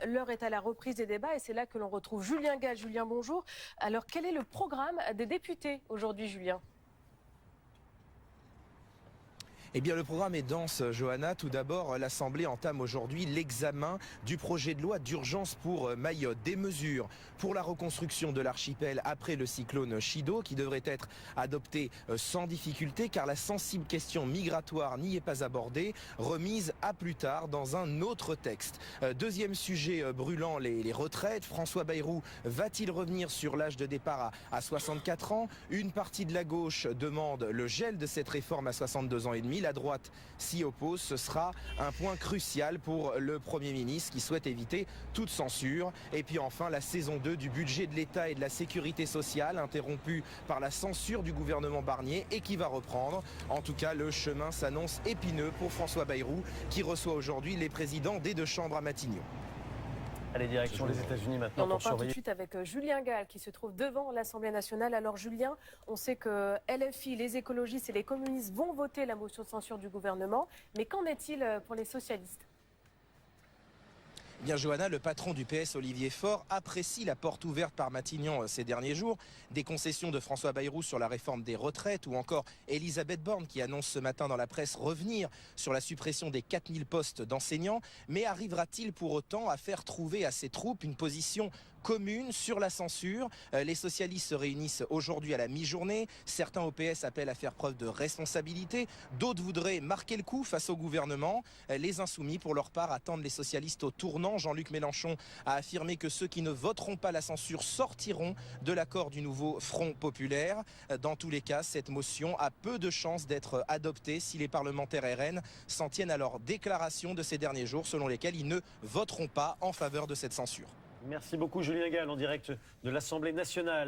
L'heure est à la reprise des débats et c'est là que l'on retrouve Julien Gall. Julien, bonjour. Alors, quel est le programme des députés aujourd'hui, Julien ? Eh bien, le programme est dense, Johanna. Tout d'abord, l'Assemblée entame aujourd'hui l'examen du projet de loi d'urgence pour Mayotte. Des mesures pour la reconstruction de l'archipel après le cyclone Chido qui devrait être adopté sans difficulté car la sensible question migratoire n'y est pas abordée, remise à plus tard dans un autre texte. Deuxième sujet brûlant, les retraites. François Bayrou va-t-il revenir sur l'âge de départ à 64 ans? Une partie de la gauche demande le gel de cette réforme à 62 ans et demi. La droite s'y oppose. Ce sera un point crucial pour le Premier ministre qui souhaite éviter toute censure. Et puis enfin, la saison 2 du budget de l'État et de la sécurité sociale, interrompue par la censure du gouvernement Barnier et qui va reprendre. En tout cas, le chemin s'annonce épineux pour François Bayrou qui reçoit aujourd'hui les présidents des deux chambres à Matignon. Allez, direction les États-Unis maintenant. On en parle tout de suite avec Julien Gall qui se trouve devant l'Assemblée nationale. Alors Julien, on sait que LFI, les écologistes et les communistes vont voter la motion de censure du gouvernement. Mais qu'en est-il pour les socialistes ? Bien, Johanna, le patron du PS, Olivier Faure, apprécie la porte ouverte par Matignon ces derniers jours. Des concessions de François Bayrou sur la réforme des retraites ou encore Elisabeth Borne qui annonce ce matin dans la presse revenir sur la suppression des 4000 postes d'enseignants. Mais arrivera-t-il pour autant à faire trouver à ses troupes une position commune sur la censure? Les socialistes se réunissent aujourd'hui à la mi-journée. Certains au PS appellent à faire preuve de responsabilité. D'autres voudraient marquer le coup face au gouvernement. Les insoumis, pour leur part, attendent les socialistes au tournant. Jean-Luc Mélenchon a affirmé que ceux qui ne voteront pas la censure sortiront de l'accord du nouveau Front populaire. Dans tous les cas, cette motion a peu de chances d'être adoptée si les parlementaires RN s'en tiennent à leur déclaration de ces derniers jours selon lesquelles ils ne voteront pas en faveur de cette censure. Merci beaucoup Julien Gall en direct de l'Assemblée nationale.